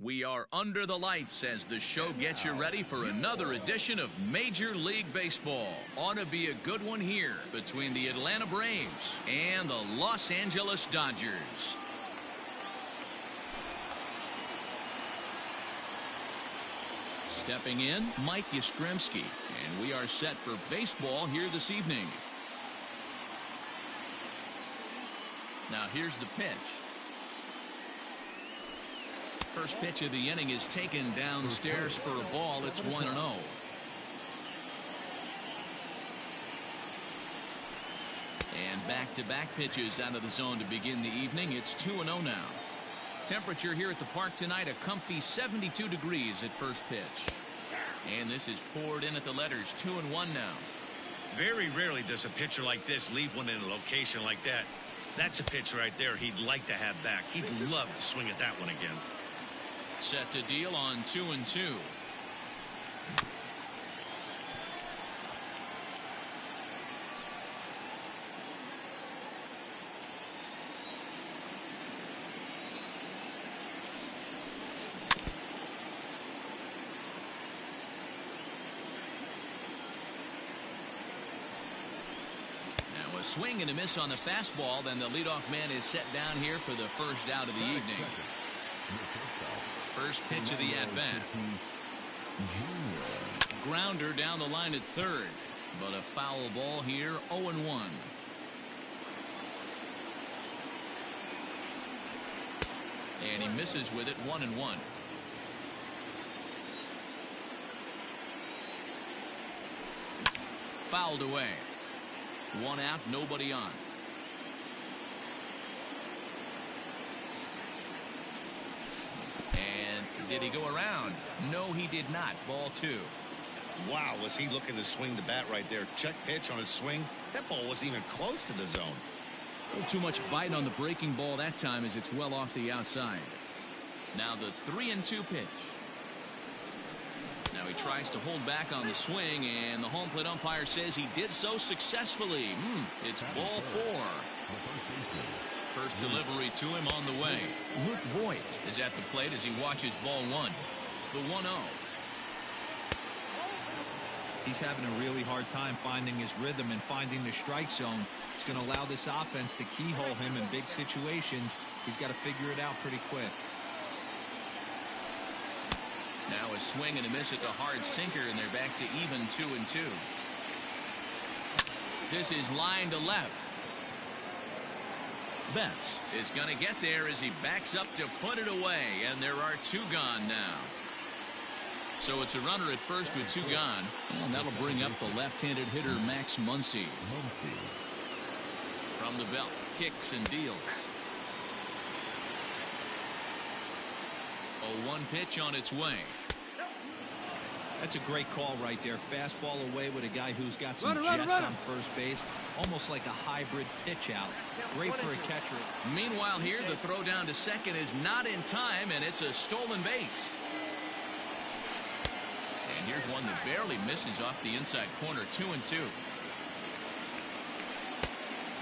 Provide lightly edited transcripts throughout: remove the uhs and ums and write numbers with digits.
We are under the lights as the show gets you ready for another edition of Major League Baseball. Ought to be a good one here between the Atlanta Braves and the Los Angeles Dodgers. Stepping in, Mike Yastrzemski, and we are set for baseball here this evening. Now here's the pitch. First pitch of the inning is taken downstairs for a ball. It's 1-0. And back-to-back pitches out of the zone to begin the evening. It's 2-0 now. Temperature here at the park tonight, a comfy 72 degrees at first pitch. And this is poured in at the letters. 2-1 now. Very rarely does a pitcher like this leave one in a location like that. That's a pitch right there he'd like to have back. He'd love to swing at that one again. Set to deal on 2-2. Now a swing and a miss on the fastball. Then the leadoff man is set down here for the first out of the evening. First pitch of the at-bat. Grounder down the line at third, but a foul ball here, 0-1. And he misses with it, 1-1. Fouled away. One out, nobody on. Did he go around? No, he did not. Ball 2. Wow, was he looking to swing the bat right there. Check pitch on his swing. That ball wasn't even close to the zone. A little too much bite on the breaking ball that time as it's well off the outside. Now the 3-2 pitch. Now he tries to hold back on the swing, and the home plate umpire says he did so successfully. It's ball 4. First delivery to him on the way. Luke Voigt is at the plate as he watches ball 1. The 1-0. He's having a really hard time finding his rhythm and finding the strike zone. It's going to allow this offense to keyhole him in big situations. He's got to figure it out pretty quick. Now a swing and a miss at the hard sinker, and they're back to even 2-2. This is line to left. Betts is going to get there as he backs up to put it away, and there are 2 gone now. So it's a runner at first with 2 gone, and that'll bring up the left-handed hitter Max Muncy. From the belt, kicks and deals. 0-1 pitch on its way. That's a great call right there. Fastball away with a guy who's got some jets on first base. Almost like a hybrid pitch out. Great for a catcher. Meanwhile here, the throw down to second is not in time, and it's a stolen base. And here's one that barely misses off the inside corner. 2-2.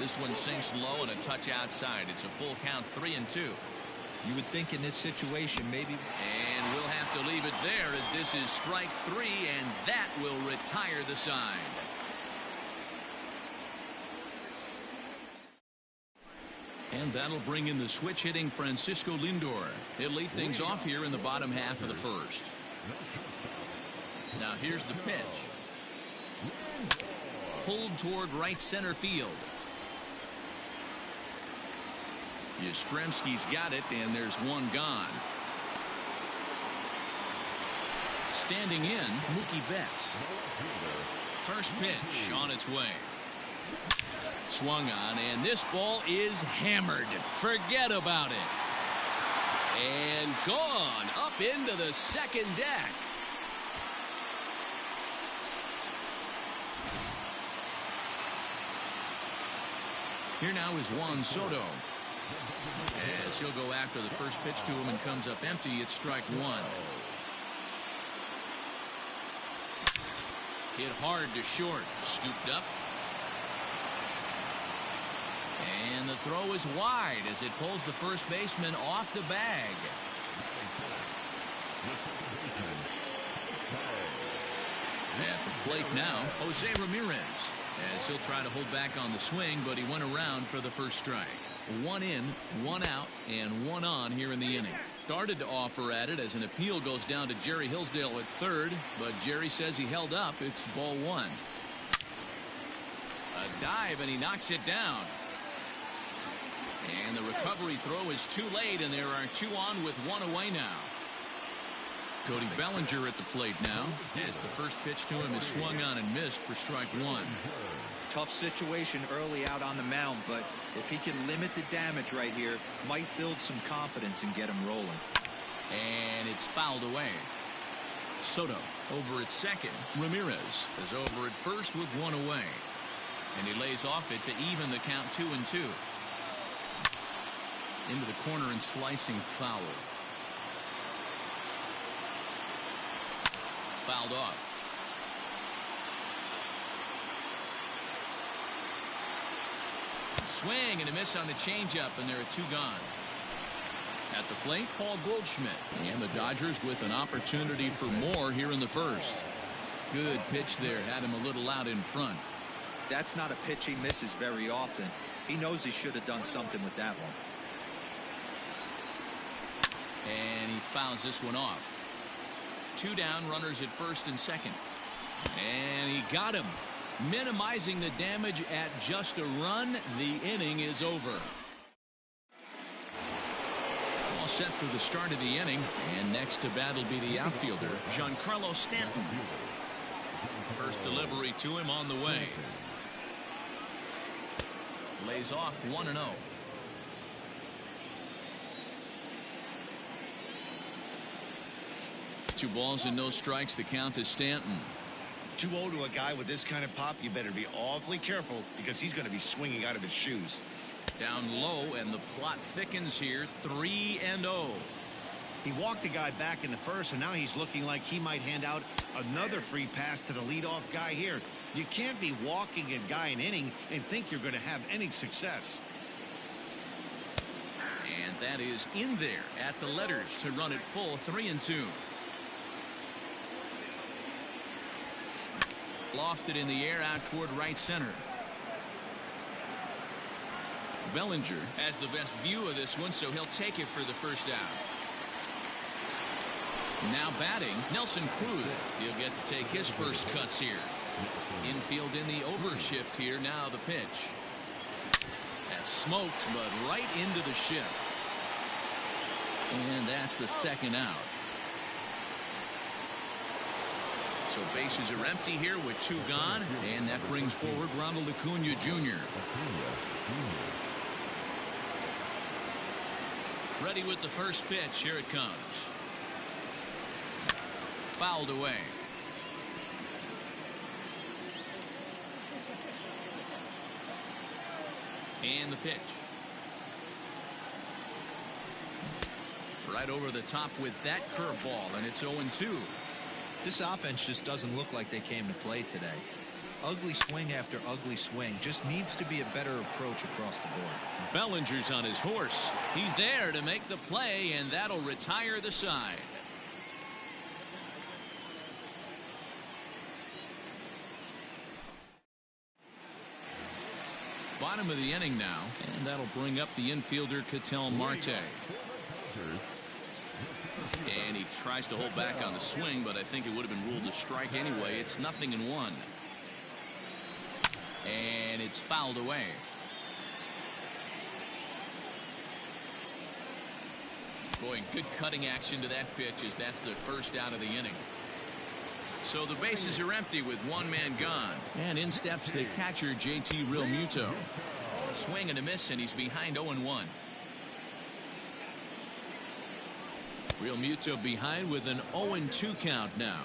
This one sinks low and a touch outside. It's a full count, 3-2. You would think in this situation maybe. And we'll have to leave it there as this is strike 3, and that will retire the side. And that'll bring in the switch hitting Francisco Lindor. He'll lead things off here in the bottom half of the first. Now here's the pitch. Pulled toward right center field. Yastrzemski's got it, and there's one gone. Standing in, Mookie Betts. First pitch on its way. Swung on, and this ball is hammered. Forget about it. And gone up into the second deck. Here now is Juan Soto. As he'll go after the first pitch to him and comes up empty, it's strike 1. Hit hard to short. Scooped up. And the throw is wide as it pulls the first baseman off the bag. At the plate now, Jose Ramirez. As he'll try to hold back on the swing, but he went around for the first strike. 1 in, 1 out, and 1 on here in the inning. Started to offer at it as an appeal goes down to Jerry Hillsdale at third, but Jerry says he held up. It's ball 1. A dive, and he knocks it down. And the recovery throw is too late, and there are 2 on with 1 away now. Cody Bellinger at the plate now, as the first pitch to him is swung on and missed for strike 1. Tough situation early out on the mound, but if he can limit the damage right here, might build some confidence and get him rolling. And it's fouled away. Soto over at second. Ramirez is over at first with 1 away. And he lays off it to even the count 2-2. Into the corner and slicing foul. Fouled off. Swing and a miss on the changeup, and there are 2 gone. At the plate, Paul Goldschmidt. And the Dodgers with an opportunity for more here in the first. Good pitch there. Had him a little out in front. That's not a pitch he misses very often. He knows he should have done something with that one. And he fouls this one off. 2 down, runners at first and second. And he got him. Minimizing the damage at just a run. The inning is over. All set for the start of the inning. And next to bat will be the outfielder, Giancarlo Stanton. First delivery to him on the way. Lays off 1-0. 2 balls and no strikes. The count to Stanton. 2-0 to a guy with this kind of pop. You better be awfully careful because he's going to be swinging out of his shoes. Down low, and the plot thickens here. 3-0. He walked the guy back in the first, and now he's looking like he might hand out another free pass to the leadoff guy here. You can't be walking a guy an inning and think you're going to have any success. And that is in there at the letters to run it full. 3-2. Lofted in the air out toward right center. Bellinger has the best view of this one, so he'll take it for the first out. Now batting, Nelson Cruz. He'll get to take his first cuts here. Infield in the overshift here. Now the pitch. That's smoked, but right into the shift. And that's the second out. So bases are empty here with 2 gone, and that brings forward Ronald Acuna Jr. Ready with the first pitch. Here it comes. Fouled away. And the pitch. Right over the top with that curveball, and it's 0-2. This offense just doesn't look like they came to play today. Ugly swing after ugly swing. Just needs to be a better approach across the board. Bellinger's on his horse. He's there to make the play, and that'll retire the side. Bottom of the inning now, and that'll bring up the infielder Ketel Marte. And he tries to hold back on the swing, but I think it would have been ruled a strike anyway. It's 0-1. And it's fouled away. Boy, good cutting action to that pitch as that's the first out of the inning. So the bases are empty with one man gone. And in steps the catcher, JT Realmuto. Swing and a miss, and he's behind 0-1. Realmuto behind with an 0-2 count now.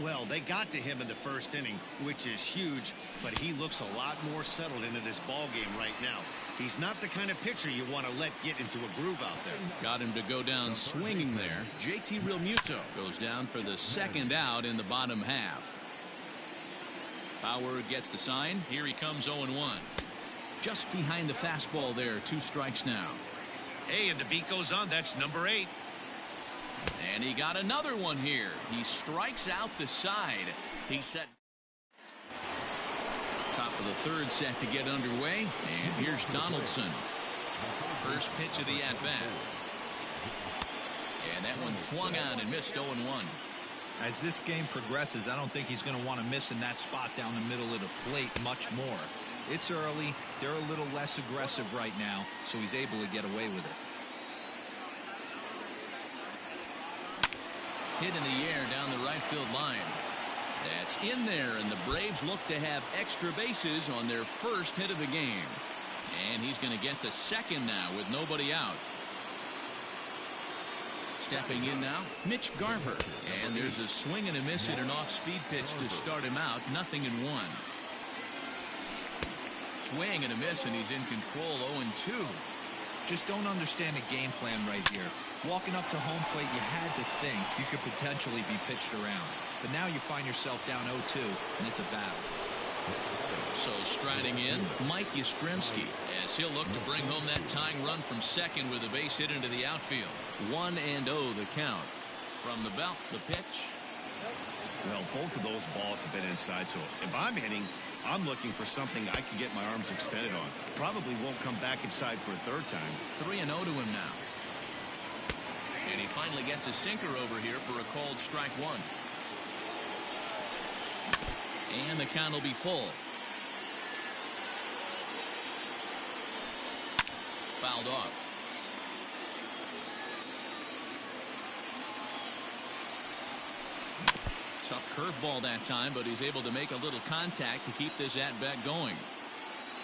Well, they got to him in the first inning, which is huge, but he looks a lot more settled into this ball game right now. He's not the kind of pitcher you want to let get into a groove out there. Got him to go down swinging there. JT Realmuto goes down for the second out in the bottom half. Bauer gets the sign. Here he comes 0-1. Just behind the fastball there. 2 strikes now. Hey, and the beat goes on. That's number 8. And he got another one here. He strikes out the side. He's set. Top of the third set to get underway. And here's Donaldson. First pitch of the at-bat. And that one swung on and missed 0-1. As this game progresses, I don't think he's going to want to miss in that spot down the middle of the plate much more. It's early. They're a little less aggressive right now, so he's able to get away with it. Hit in the air down the right field line. That's in there, and the Braves look to have extra bases on their first hit of the game. And he's going to get to second now with nobody out. Stepping in now, Mitch Garver. And there's a swing and a miss at an off-speed pitch to start him out. 0-1. Swing and a miss, and he's in control. 0-2. Just don't understand the game plan right here. Walking up to home plate, you had to think you could potentially be pitched around. But now you find yourself down 0-2, and it's a battle. So striding in, Mike Yastrzemski, as he'll look to bring home that tying run from second with a base hit into the outfield. 1-0 the count. From the belt, the pitch. Well, both of those balls have been inside, so if I'm hitting, I'm looking for something I can get my arms extended on. Probably won't come back inside for a third time. 3-0 to him now. And he finally gets a sinker over here for a called strike 1. And the count will be full. Fouled off. Tough curveball that time, but he's able to make a little contact to keep this at-bat going.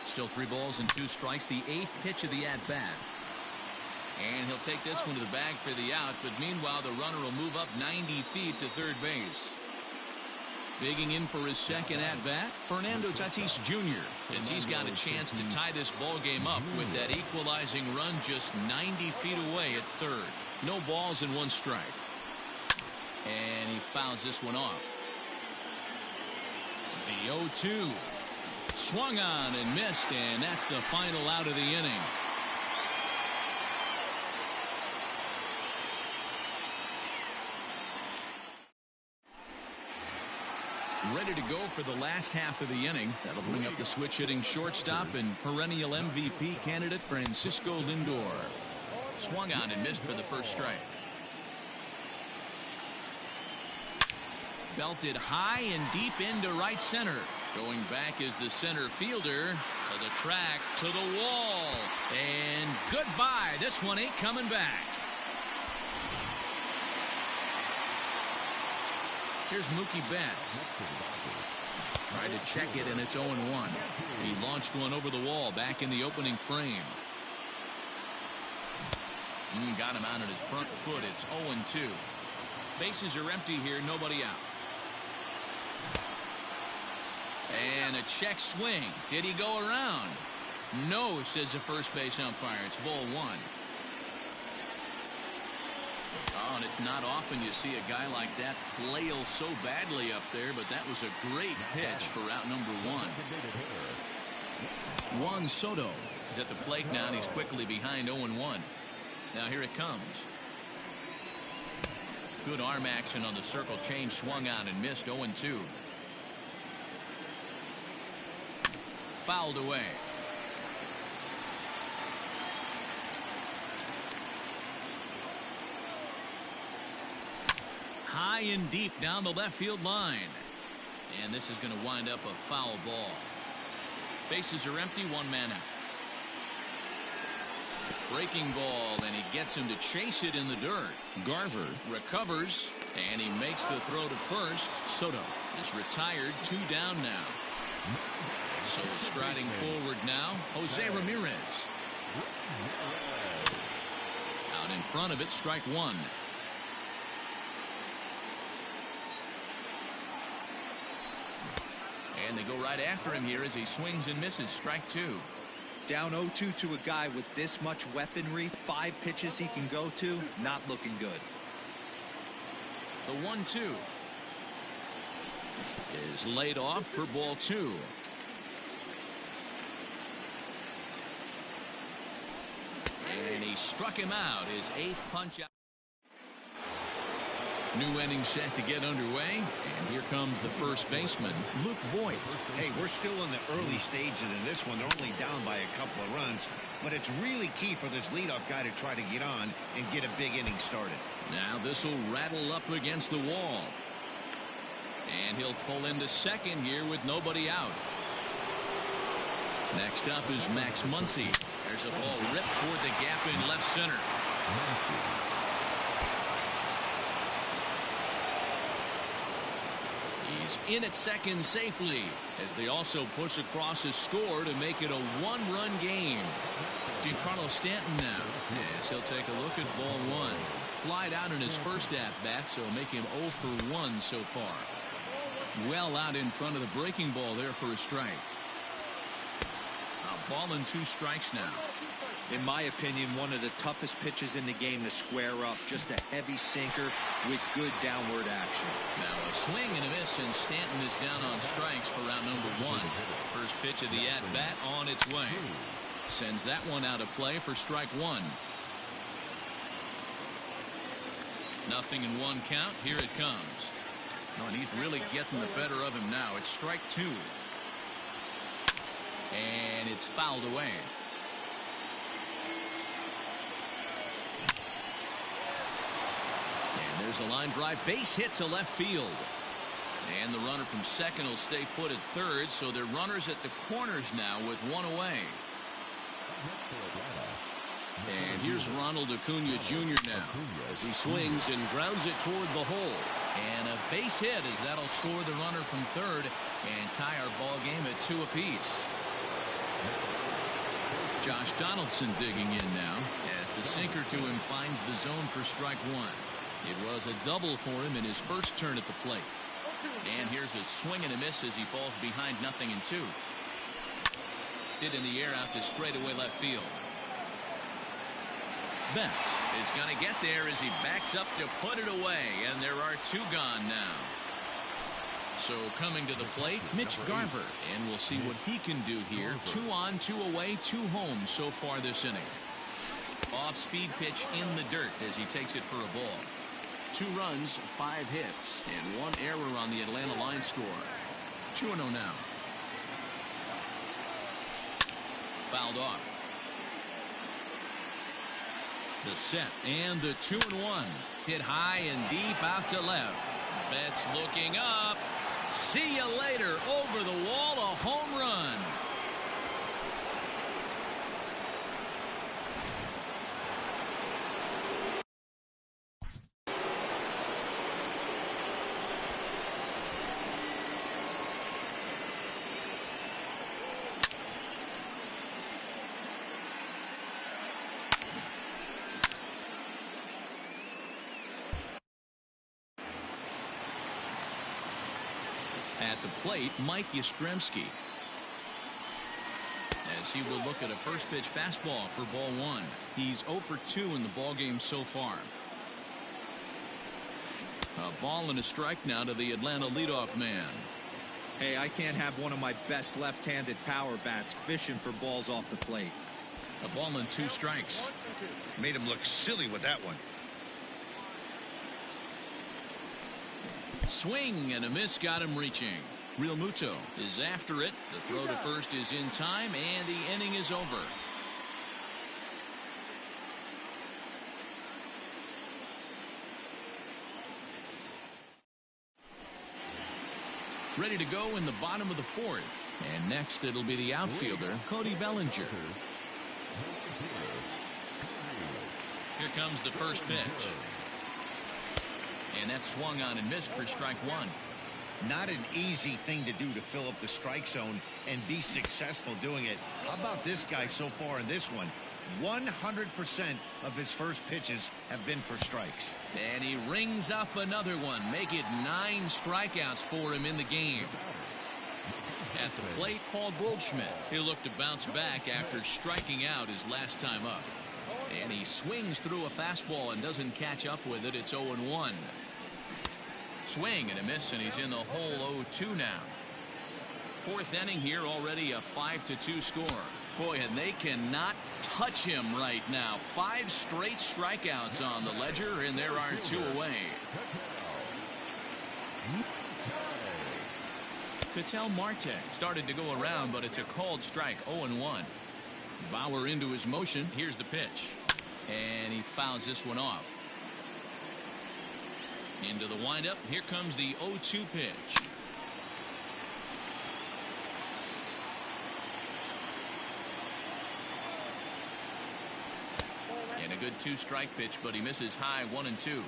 Still 3 balls and 2 strikes. The 8th pitch of the at-bat. And he'll take this one to the bag for the out, but meanwhile the runner will move up 90 feet to third base. Bigging in for his second at-bat, Fernando Tatis Jr., as he's got a chance to tie this ball game up with that equalizing run just 90 feet away at third. No balls and 1 strike. And he fouls this one off. The 0-2. Swung on and missed, and that's the final out of the inning. Ready to go for the last half of the inning. That'll bring up the switch hitting shortstop and perennial MVP candidate Francisco Lindor. Swung on and missed for the first strike. Belted high and deep into right center. Going back is the center fielder. To the track, to the wall. And goodbye. This one ain't coming back. Here's Mookie Betts. Tried to check it, and it's 0-1. He launched one over the wall back in the opening frame. Got him out at his front foot. It's 0-2. Bases are empty here. Nobody out. And a check swing. Did he go around? No, says the first base umpire. It's ball 1. and it's not often you see a guy like that flail so badly up there, but that was a great pitch for out number one. Juan Soto is at the plate now, and he's quickly behind 0-1. Now here it comes. Good arm action on the circle change, swung on and missed. 0-2. Fouled away. High and deep down the left field line. And this is going to wind up a foul ball. Bases are empty, one man out. Breaking ball, and he gets him to chase it in the dirt. Garver recovers, and he makes the throw to first. Soto is retired, 2 down now. So striding forward now, Jose Ramirez. Out in front of it, strike one. And they go right after him here as he swings and misses. Strike two. Down 0-2 to a guy with this much weaponry, 5 pitches he can go to, not looking good. The 1-2 is laid off for ball 2. And he struck him out, his 8th punch out. New inning set to get underway, and here comes the first baseman, Luke Voigt. Hey, we're still in the early stages in this one. They're only down by a couple of runs, but it's really key for this leadoff guy to try to get on and get a big inning started. Now this will rattle up against the wall, and he'll pull into second here with nobody out. Next up is Max Muncy. There's a ball ripped toward the gap in left center. He's in at second safely as they also push across his score to make it a 1-run game. Giancarlo Stanton now. Yes, he'll take a look at ball 1. Flied out in his first at-bat, so make him 0 for 1 so far. Well out in front of the breaking ball there for a strike. A ball and 2 strikes now. In my opinion, one of the toughest pitches in the game to square up. Just a heavy sinker with good downward action. Now a swing and a miss, and Stanton is down on strikes for round number 1. First pitch of the at-bat on its way. Sends that one out of play for strike 1. Nothing in 1 count. Here it comes. Oh, and he's really getting the better of him now. It's strike 2. And it's fouled away. And there's a line drive, base hit to left field. And the runner from second will stay put at third, so they're runners at the corners now with 1 away. And here's Ronald Acuna Jr. now as he swings and grounds it toward the hole. And a base hit as that'll score the runner from third and tie our ball game at 2 apiece. Josh Donaldson digging in now as the sinker to him finds the zone for strike 1. It was a double for him in his first turn at the plate. And here's a swing and a miss as he falls behind 0-2. Hit in the air out to straightaway left field. Betts is going to get there as he backs up to put it away, and there are 2 gone now. So coming to the plate, Mitch Garver, and we'll see what he can do here. 2 on, 2 away, 2 home so far this inning. Off-speed pitch in the dirt as he takes it for a ball. 2 runs, 5 hits, and 1 error on the Atlanta line score. 2-0 now. Fouled off. The set and the 2-1. Hit high and deep out to left. Betts looking up. See you later. Over the wall, a home run. At the plate, Mike Yastrzemski, as he will look at a first pitch fastball for ball 1. He's 0 for 2 in the ball game so far. A ball and a strike now to the Atlanta leadoff man. Hey, I can't have one of my best left-handed power bats fishing for balls off the plate. A ball and 2 strikes. Made him look silly with that one. Swing and a miss got him reaching. Real Muto is after it. The throw to first is in time, and the inning is over. Ready to go in the bottom of the 4th. And next it'll be the outfielder, Cody Bellinger. Here comes the first pitch. And that's swung on and missed for strike 1. Not an easy thing to do to fill up the strike zone and be successful doing it. How about this guy so far in this one? 100% of his first pitches have been for strikes. And he rings up another one. Make it 9 strikeouts for him in the game. At the plate, Paul Goldschmidt. He'll look to bounce back after striking out his last time up. And he swings through a fastball and doesn't catch up with it. It's 0-1. Swing and a miss, and he's in the hole 0-2 now. 4th inning here, already a 5-2 score. Boy, and they cannot touch him right now. 5 straight strikeouts on the ledger, and there are 2 away. Ketel Marte started to go around, but it's a called strike. 0-1. Bauer into his motion. Here's the pitch. And he fouls this one off. Into the windup. Here comes the 0-2 pitch. And a good 2-strike pitch, but he misses high 1-2.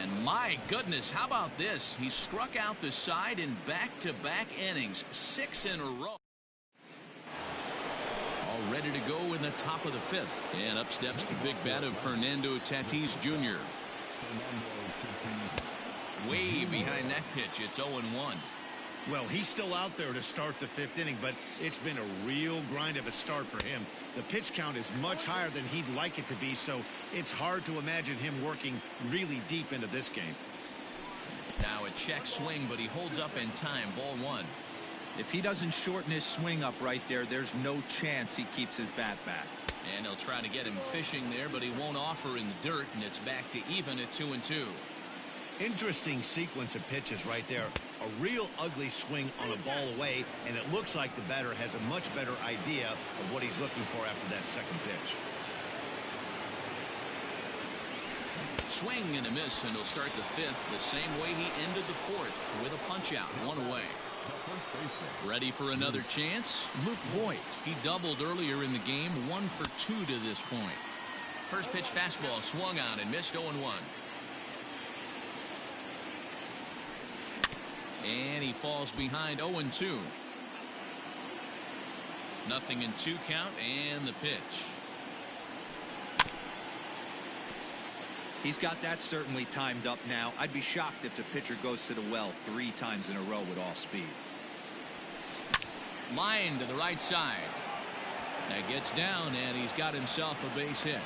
And my goodness, how about this? He struck out the side in back-to-back innings, 6 in a row. All ready to go in the top of the 5th. And up steps the big bat of Fernando Tatis Jr. Way behind that pitch. It's 0-1. Well, he's still out there to start the 5th inning, but it's been a real grind of a start for him. The pitch count is much higher than he'd like it to be, so it's hard to imagine him working really deep into this game. Now a check swing, but he holds up in time. Ball 1. If he doesn't shorten his swing up right there, there's no chance he keeps his bat back. And he'll try to get him fishing there, but he won't offer in the dirt, and it's back to even at 2-2. Interesting sequence of pitches right there. A real ugly swing on a ball away, and it looks like the batter has a much better idea of what he's looking for after that second pitch. Swing and a miss, and he'll start the 5th the same way he ended the 4th with a punch out, 1 away. Ready for another chance? Luke Voigt. He doubled earlier in the game, 1 for 2 to this point. First pitch fastball swung on and missed 0-1. And he falls behind 0-2. 0-2 count, and the pitch. He's got that certainly timed up now. I'd be shocked if the pitcher goes to the well 3 times in a row with off speed. Line to the right side. That gets down, and he's got himself a base hit.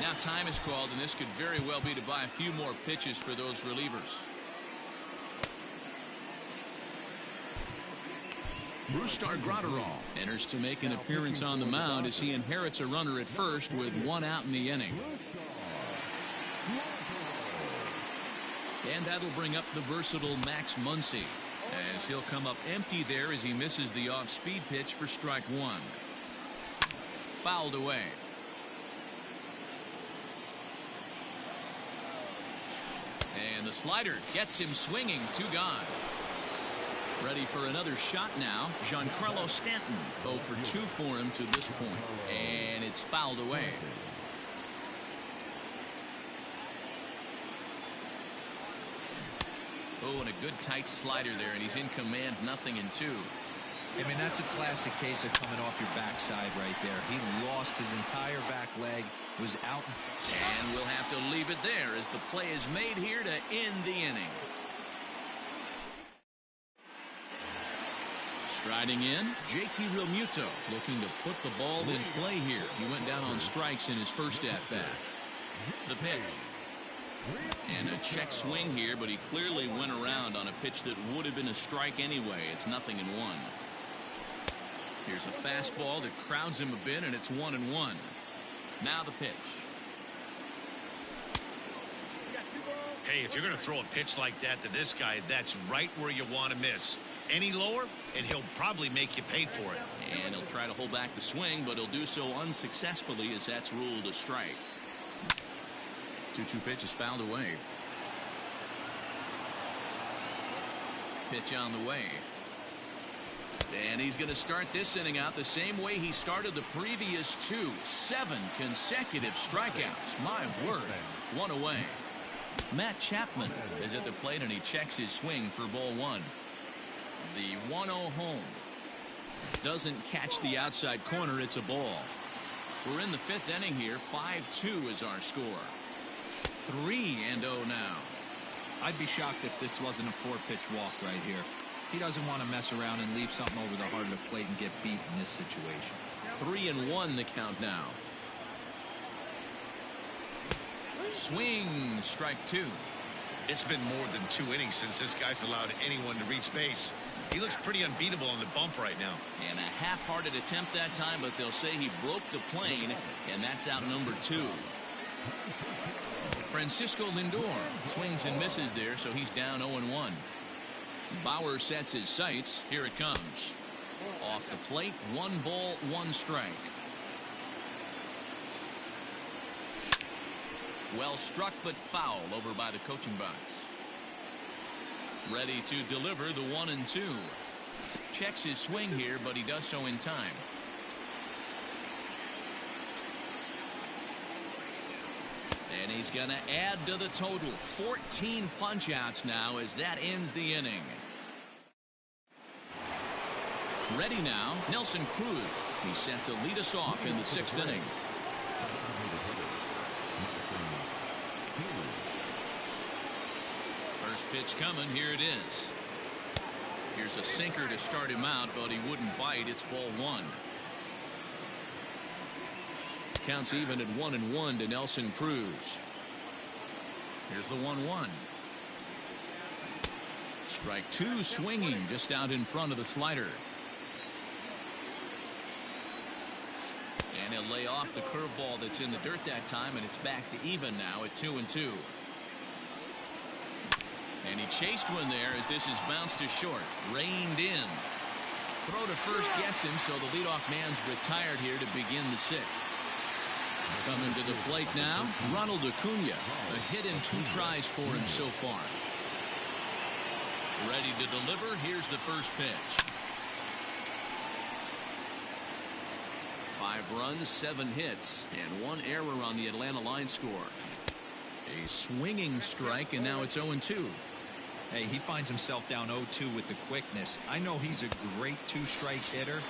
Now time is called, and this could very well be to buy a few more pitches for those relievers. Brusdar Graterol enters to make an appearance on the mound as he inherits a runner at first with 1 out in the inning. And that'll bring up the versatile Max Muncy, as he'll come up empty there as he misses the off-speed pitch for strike 1. Fouled away. And the slider gets him swinging. 2 gone. Ready for another shot now. Giancarlo Stanton. 0 for 2 for him to this point. And it's fouled away. Oh, and a good tight slider there, and he's in command. 0-2. I mean, that's a classic case of coming off your backside right there. He lost his entire back leg, was out. And we'll have to leave it there as the play is made here to end the inning. Striding in, JT Realmuto looking to put the ball in play here. He went down on strikes in his first at-bat. The pitch. And a check swing here, but he clearly went around on a pitch that would have been a strike anyway. It's 0-1. Here's a fastball that crowds him a bit, and it's 1-1. Now the pitch. Hey, if you're going to throw a pitch like that to this guy, that's right where you want to miss. Any lower, and he'll probably make you pay for it. And he'll try to hold back the swing, but he'll do so unsuccessfully as that's ruled a strike. 2-2 pitch is fouled away. Pitch on the way. And he's going to start this inning out the same way he started the previous two. 7 consecutive strikeouts. My word. 1 away. Matt Chapman is at the plate, and he checks his swing for ball 1. The 1-0 home. Doesn't catch the outside corner. It's a ball. We're in the 5th inning here. 5-2 is our score. 3-0 now. I'd be shocked if this wasn't a 4-pitch walk right here. He doesn't want to mess around and leave something over the heart of the plate and get beat in this situation. 3-1 the count now. Swing, strike 2. It's been more than 2 innings since this guy's allowed anyone to reach base. He looks pretty unbeatable on the bump right now. And a half-hearted attempt that time, but they'll say he broke the plane, and that's out number 2. Francisco Lindor swings and misses there, so he's down 0-1. Bauer sets his sights. Here it comes. Off the plate, 1 ball, 1 strike. Well struck, but foul over by the coaching box. Ready to deliver the 1-2. Checks his swing here, but he does so in time. And he's going to add to the total. 14 punch-outs now as that ends the inning. Ready now, Nelson Cruz. He's set to lead us off in the 6th inning. First pitch coming. Here it is. Here's a sinker to start him out, but he wouldn't bite. It's ball 1. Counts even at 1-1 to Nelson Cruz. Here's the 1-1. Strike 2 swinging just out in front of the slider. And he'll lay off the curveball that's in the dirt that time, and it's back to even now at 2-2. And he chased one there as this is bounced to short. Reined in. Throw to first gets him, so the leadoff man's retired here to begin the 6th. Coming to the plate now, Ronald Acuna. A hit and 2 tries for him so far. Ready to deliver. Here's the first pitch. 5 runs, 7 hits, and 1 error on the Atlanta line score. A swinging strike, and now it's 0-2. Hey, he finds himself down 0-2 with the quickness. I know he's a great 2-strike hitter,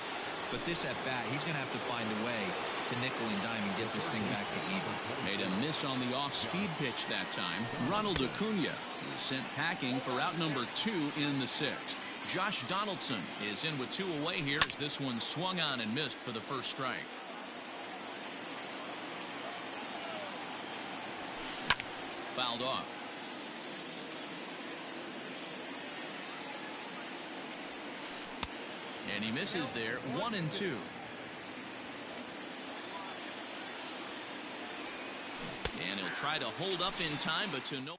but this at bat, he's going to have to find a way to nickel and dime and get this thing back to even. Made a miss on the off-speed pitch that time. Ronald Acuna is sent packing for out number 2 in the 6th. Josh Donaldson is in with 2 away here as this one swung on and missed for the first strike. Fouled off. And he misses there. 1-2. And he'll try to hold up in time, but to no.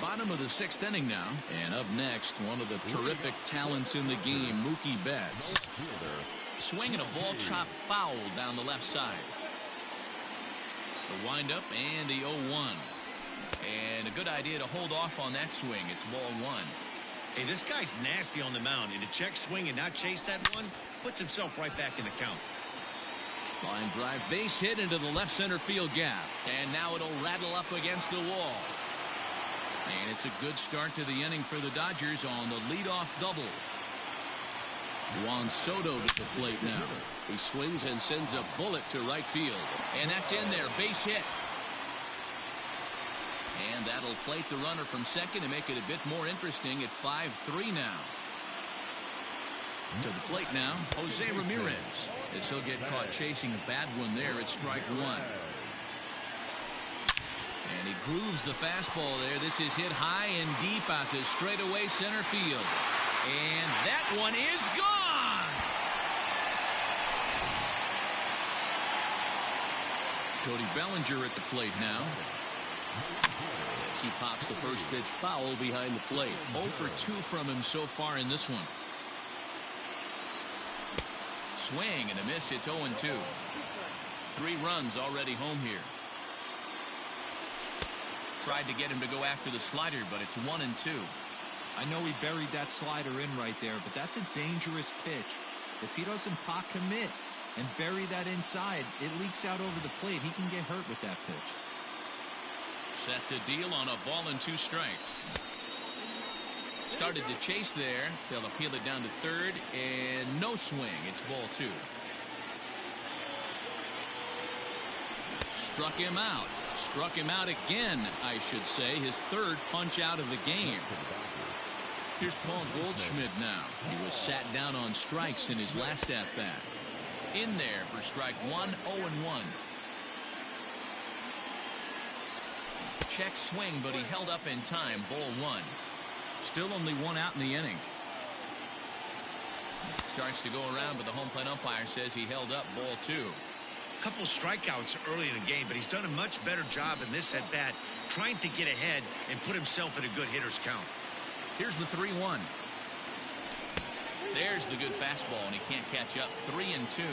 Bottom of the 6th inning now. And up next, one of the terrific talents in the game, Mookie Betts. Swinging a ball chopped foul down the left side. The windup and the 0-1. And a good idea to hold off on that swing. It's ball 1. Hey, this guy's nasty on the mound, and to check swing and not chase that one puts himself right back in the count. Line drive, base hit into the left center field gap. And now it'll rattle up against the wall. And it's a good start to the inning for the Dodgers on the leadoff double. Juan Soto to the plate now. He swings and sends a bullet to right field. And that's in there. Base hit. And that'll plate the runner from second and make it a bit more interesting at 5-3 now. To the plate now, Jose Ramirez. As he'll get caught chasing a bad one there at strike one. And he grooves the fastball there. This is hit high and deep out to straightaway center field. And that one is gone. Cody Bellinger at the plate now. As he pops the first pitch foul behind the plate. 0 for 2 from him so far in this one. Swing and a miss. It's 0-2. 3 runs already home here. Tried to get him to go after the slider, but it's 1-2. I know he buried that slider in right there, but that's a dangerous pitch. If he doesn't pot commit and bury that inside, it leaks out over the plate. He can get hurt with that pitch. Set to deal on a ball and 2 strikes. Started to chase there. They'll appeal it down to third, and no swing. It's ball 2. Struck him out. Struck him out again, I should say. His 3rd punch out of the game. Here's Paul Goldschmidt now. He was sat down on strikes in his last at-bat. In there for strike 1, 0-1. Check swing, but he held up in time. Ball 1. Still only 1 out in the inning. Starts to go around, but the home plate umpire says he held up. Ball 2. Couple strikeouts early in the game, but he's done a much better job in this at bat trying to get ahead and put himself in a good hitter's count. Here's the 3-1. There's the good fastball, and he can't catch up. 3-2.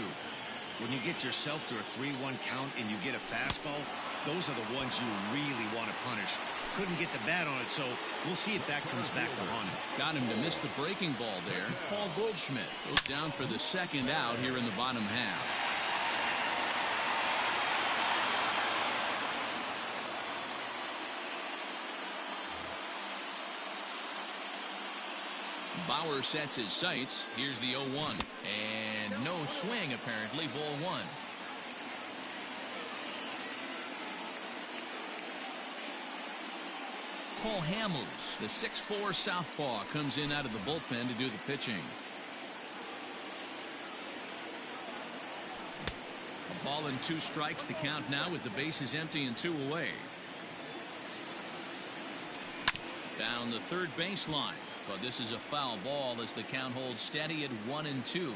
When you get yourself to a 3-1 count and you get a fastball, those are the ones you really want to punish. Couldn't get the bat on it, so we'll see if that comes back to haunt him. Got him to miss the breaking ball there. Paul Goldschmidt goes down for the 2nd out here in the bottom half. Bauer sets his sights. Here's the 0-1. And no swing, apparently. Ball 1. Cole Hamels, the 6'4" southpaw, comes in out of the bullpen to do the pitching. A ball and 2 strikes, the count now with the bases empty and 2 away. Down the 3rd baseline. But this is a foul ball as the count holds steady at 1-2.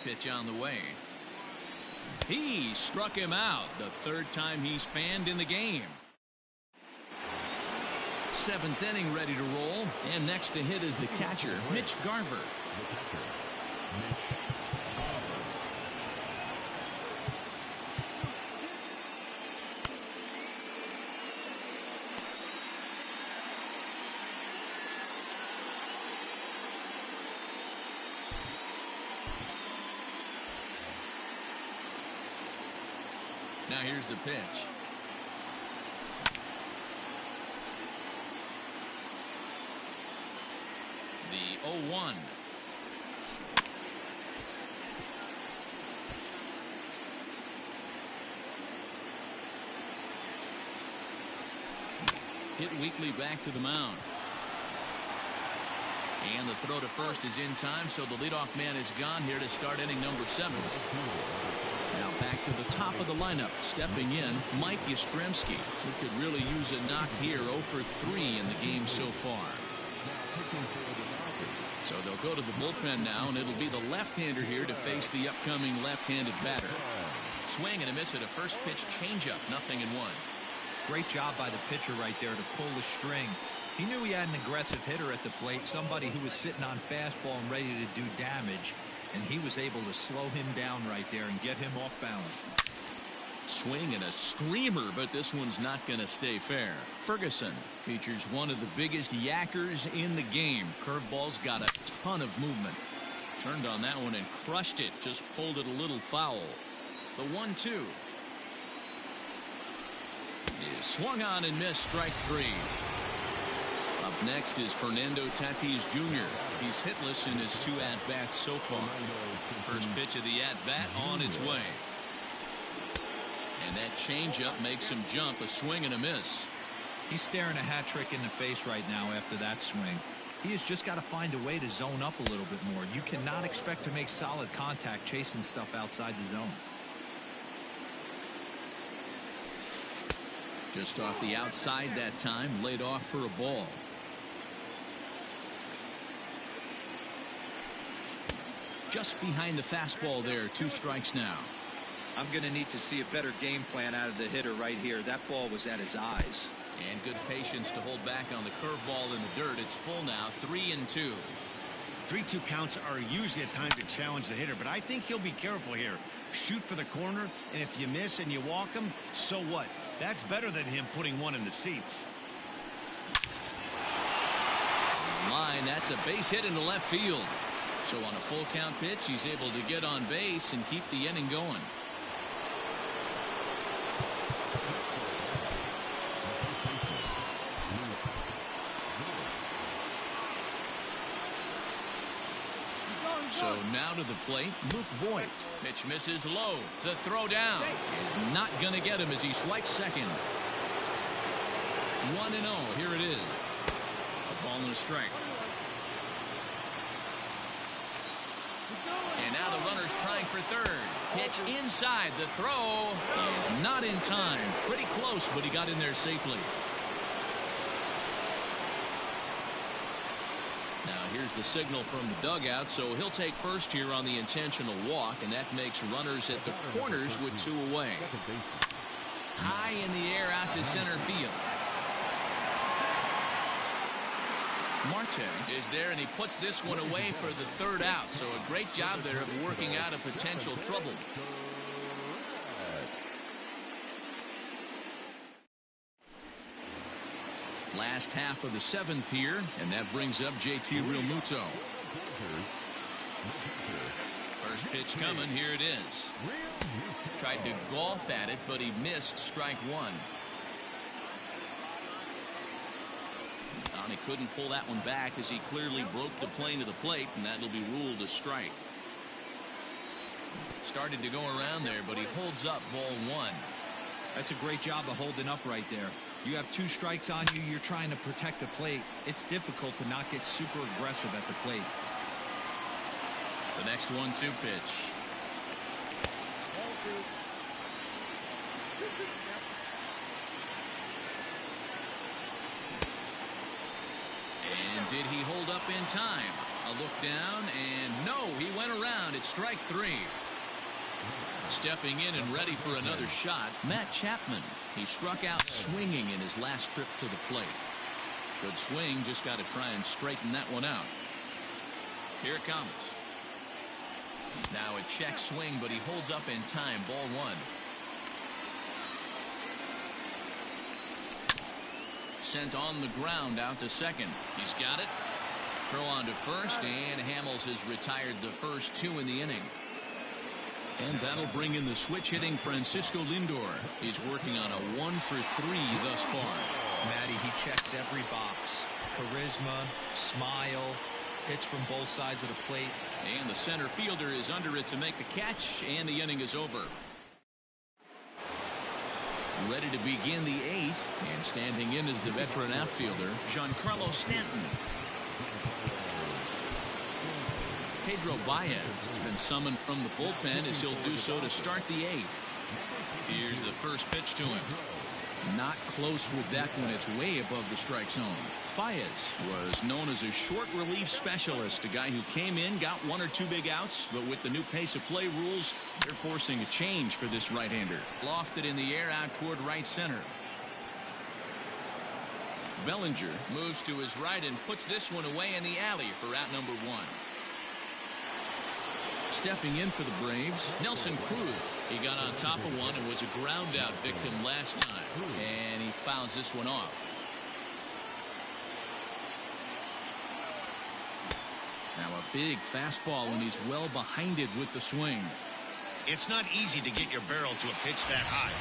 Pitch on the way. He struck him out. The 3rd time he's fanned in the game. 7th inning ready to roll. And next to hit is the catcher, Mitch Garver. Now here's the pitch. The 0-1. Hit weakly back to the mound. And the throw to first is in time, so the leadoff man is gone here to start inning number 7. Now back to the top of the lineup. Stepping in, Mike Yastrzemski. He could really use a knock here. 0 for 3 in the game so far. So they'll go to the bullpen now, and it'll be the left-hander here to face the upcoming left-handed batter. Swing and a miss at a first pitch changeup. 0-1. Great job by the pitcher right there to pull the string. He knew he had an aggressive hitter at the plate, somebody who was sitting on fastball and ready to do damage. And he was able to slow him down right there and get him off balance. Swing and a screamer, but this one's not going to stay fair. Ferguson features one of the biggest yackers in the game. Curveball's got a ton of movement. Turned on that one and crushed it. Just pulled it a little foul. The 1-2 is swung on and missed. Strike 3. Up next is Fernando Tatis Jr. He's hitless in his 2 at-bats so far. First pitch of the at-bat on its way. And that changeup makes him jump. A swing and a miss. He's staring a hat trick in the face right now after that swing. He has just got to find a way to zone up a little bit more. You cannot expect to make solid contact chasing stuff outside the zone. Just off the outside that time, laid off for a ball. Just behind the fastball there. 2 strikes now. I'm going to need to see a better game plan out of the hitter right here. That ball was at his eyes. And good patience to hold back on the curveball in the dirt. It's full now. 3-2. 3-2 counts are usually a time to challenge the hitter, but I think he'll be careful here. Shoot for the corner, and if you miss and you walk him, so what? That's better than him putting one in the seats. Line, that's a base hit into left field. So on a full count pitch, he's able to get on base and keep the inning going. So now to the plate, Luke Voigt. Pitch misses low. The throw down is not going to get him as he swipes second. 1-0. Here it is. A ball and a strike. And now the runner's trying for third. Pitch inside. The throw is not in time. Pretty close, but he got in there safely. Now here's the signal from the dugout, so he'll take first here on the intentional walk, and that makes runners at the corners with 2 away. High in the air out to center field. Marte is there, and he puts this one away for the 3rd out, so a great job there of working out a potential trouble. Last half of the 7th here, and that brings up JT Realmuto. First pitch coming. Here it is. Tried to golf at it, but he missed strike 1. And he couldn't pull that one back as he clearly broke the plane of the plate, and that'll be ruled a strike. Started to go around there, but he holds up ball 1. That's a great job of holding up right there. You have 2 strikes on you. You're trying to protect the plate. It's difficult to not get super aggressive at the plate. The next 1-2 pitch. And did he hold up in time? A look down, and no, he went around. It's strike 3. Stepping in and ready for another shot, Matt Chapman. He struck out swinging in his last trip to the plate. Good swing, just got to try and straighten that one out. Here it comes. Now a check swing, but he holds up in time. Ball 1. Sent on the ground out to second. He's got it. Throw on to first, and Hamels has retired the first 2 in the inning. And that'll bring in the switch-hitting Francisco Lindor. He's working on a 1-for-3 thus far. Matty, he checks every box. Charisma, smile, hits from both sides of the plate. And the center fielder is under it to make the catch, and the inning is over. Ready to begin the 8th, and standing in is the veteran outfielder, Giancarlo Stanton. Pedro Baez has been summoned from the bullpen as he'll do so to start the 8th. Here's the first pitch to him. Not close with that one. It's way above the strike zone. Baez was known as a short relief specialist, a guy who came in, got 1 or 2 big outs, but with the new pace of play rules, they're forcing a change for this right-hander. Lofted in the air out toward right center. Bellinger moves to his right and puts this one away in the alley for out number 1. Stepping in for the Braves, Nelson Cruz. He got on top of one and was a ground out victim last time, and he fouls this one off. Now a big fastball, and he's well behind it with the swing. It's not easy to get your barrel to a pitch that high.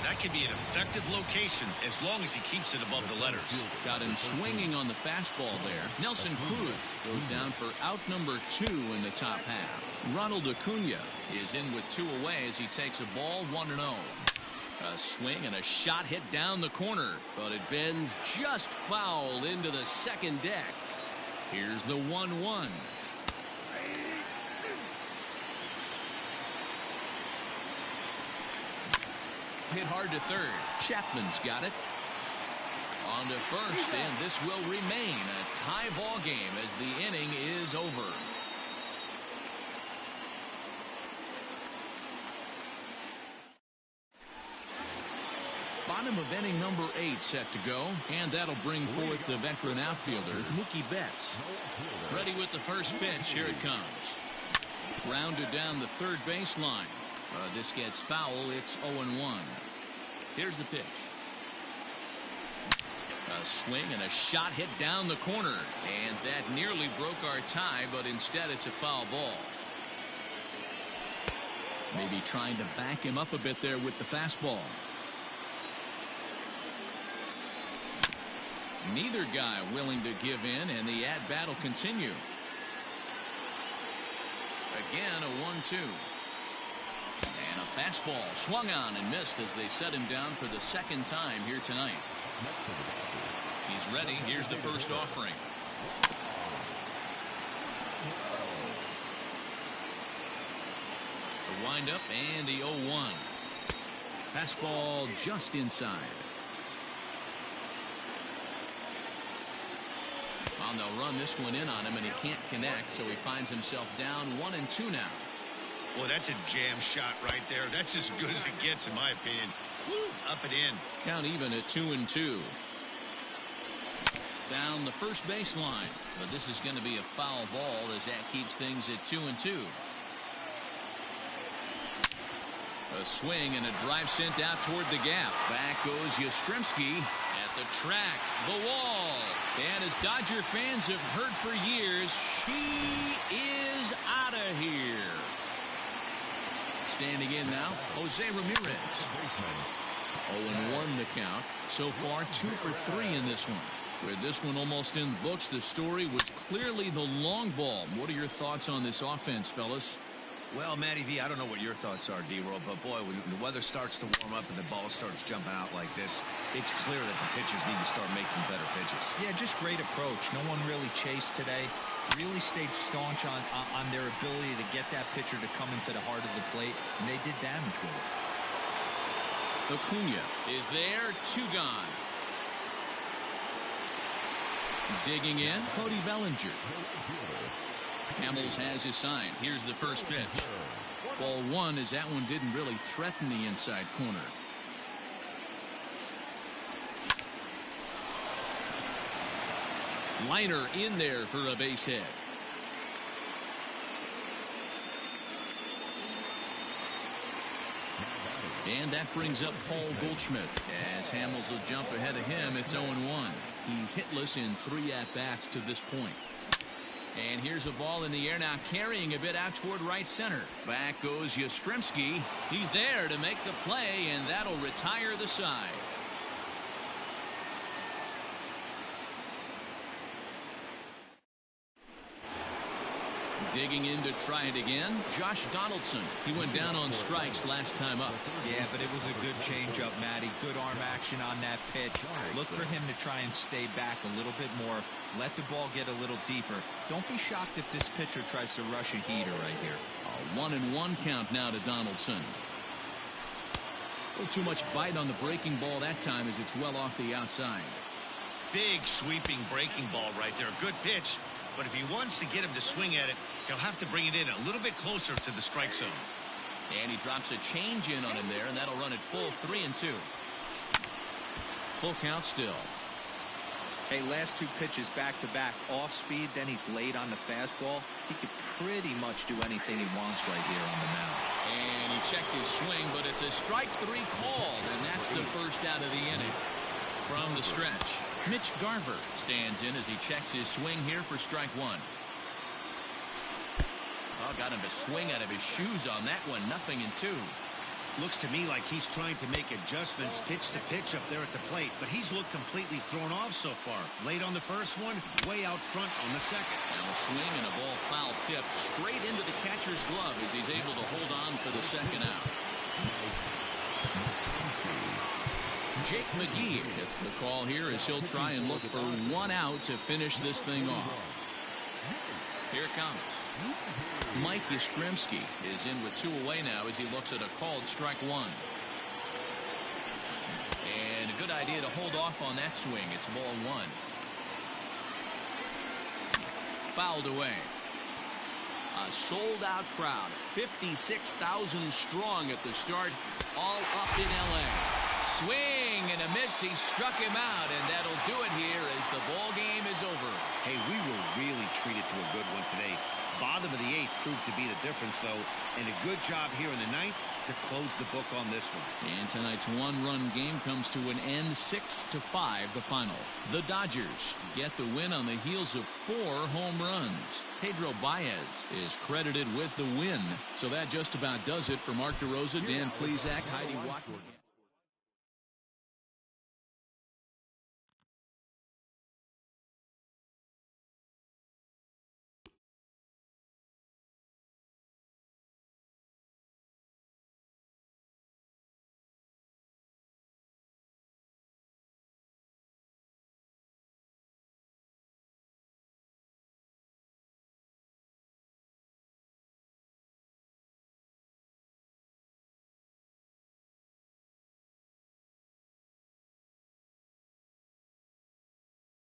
That can be an effective location as long as he keeps it above the letters. Got him swinging on the fastball there. Nelson Cruz goes down for out number 2 in the top half. Ronald Acuna is in with 2 away as he takes a ball 1-0. A swing and a shot hit down the corner, but it bends just foul into the second deck. Here's the 1-1. Hit hard to third. Chapman's got it. On to first, and this will remain a tie ball game as the inning is over. Bottom of inning number 8 set to go, and that'll bring forth the veteran outfielder, Mookie Betts. Ready with the first pitch. Here it comes. Grounded down the third baseline. This gets foul. It's 0-1. Here's the pitch. A swing and a shot hit down the corner, and that nearly broke our tie, but instead it's a foul ball. Maybe trying to back him up a bit there with the fastball. Neither guy willing to give in, and the at-bat will continue. Again, a 1-2. And a fastball swung on and missed as they set him down for the second time here tonight. He's ready. Here's the first offering. The windup and the 0-1. Fastball just inside. And they'll run this one in on him, and he can't connect, so he finds himself down 1-2 now. Boy, that's a jam shot right there. That's as good as it gets, in my opinion. Woo, up and in. Count even at 2-2. Down the first baseline, but this is going to be a foul ball as that keeps things at 2-2. A swing and a drive sent out toward the gap. Back goes Yastrzemski at the track, the wall. And as Dodger fans have heard for years, she is out of here. Standing in now, Jose Ramirez. 0-1 the count. So far, 2 for 3 in this one. With this one almost in the books, the story was clearly the long ball. What are your thoughts on this offense, fellas? Well, Matty V, I don't know what your thoughts are, D-Roll, but boy, when the weather starts to warm up and the ball starts jumping out like this, it's clear that the pitchers need to start making better pitches. Yeah, just great approach. No one really chased today. Really stayed staunch on their ability to get that pitcher to come into the heart of the plate, and they did damage with it. Acuna is there, 2 gone. Digging in, Cody Bellinger. Hamels has his sign. Here's the first pitch. Ball 1 as that one didn't really threaten the inside corner. Liner in there for a base hit. And that brings up Paul Goldschmidt. As Hamels will jump ahead of him, it's 0-1. He's hitless in 3 at-bats to this point. And here's a ball in the air now, carrying a bit out toward right center. Back goes Yastrzemski. He's there to make the play, and that'll retire the side. Digging in to try it again, Josh Donaldson. He went down on strikes last time up. Yeah, but it was a good changeup, Matty. Good arm action on that pitch. Look for him to try and stay back a little bit more. Let the ball get a little deeper. Don't be shocked if this pitcher tries to rush a heater right here. A 1-1 count now to Donaldson. A little too much bite on the breaking ball that time as it's well off the outside. Big sweeping breaking ball right there. Good pitch. But if he wants to get him to swing at it, he'll have to bring it in a little bit closer to the strike zone. And he drops a change in on him there, and that'll run it full 3-2. Full count still. Hey, last 2 pitches back-to-back, off speed, then he's late on the fastball. He could pretty much do anything he wants right here on the mound. And he checked his swing, but it's a strike 3 called, and that's the first out of the inning. From the stretch, Mitch Garver stands in as he checks his swing here for strike 1. Well, got him to swing out of his shoes on that one. 0-2. Looks to me like he's trying to make adjustments pitch to pitch up there at the plate, but he's looked completely thrown off so far. Late on the first one, way out front on the second. Now a swing and a ball foul tip straight into the catcher's glove as he's able to hold on for the second out. Jake McGee gets the call here as he'll try and look for one out to finish this thing off. Here it comes. Mike Yastrzemski is in with 2 away now as he looks at a called strike 1. And a good idea to hold off on that swing. It's ball 1. Fouled away. A sold-out crowd, 56,000 strong at the start, all up in L.A. Swing and a miss. He struck him out, and that'll do it here as the ball game is over. Hey, we were really treated to a good one today. Bottom of the 8th proved to be the difference, though, and a good job here in the 9th to close the book on this one. And tonight's one-run game comes to an end, 6-5, the final. The Dodgers get the win on the heels of 4 home runs. Pedro Baez is credited with the win. So that just about does it for Mark DeRosa, Dan Plesac, Heidi Watt.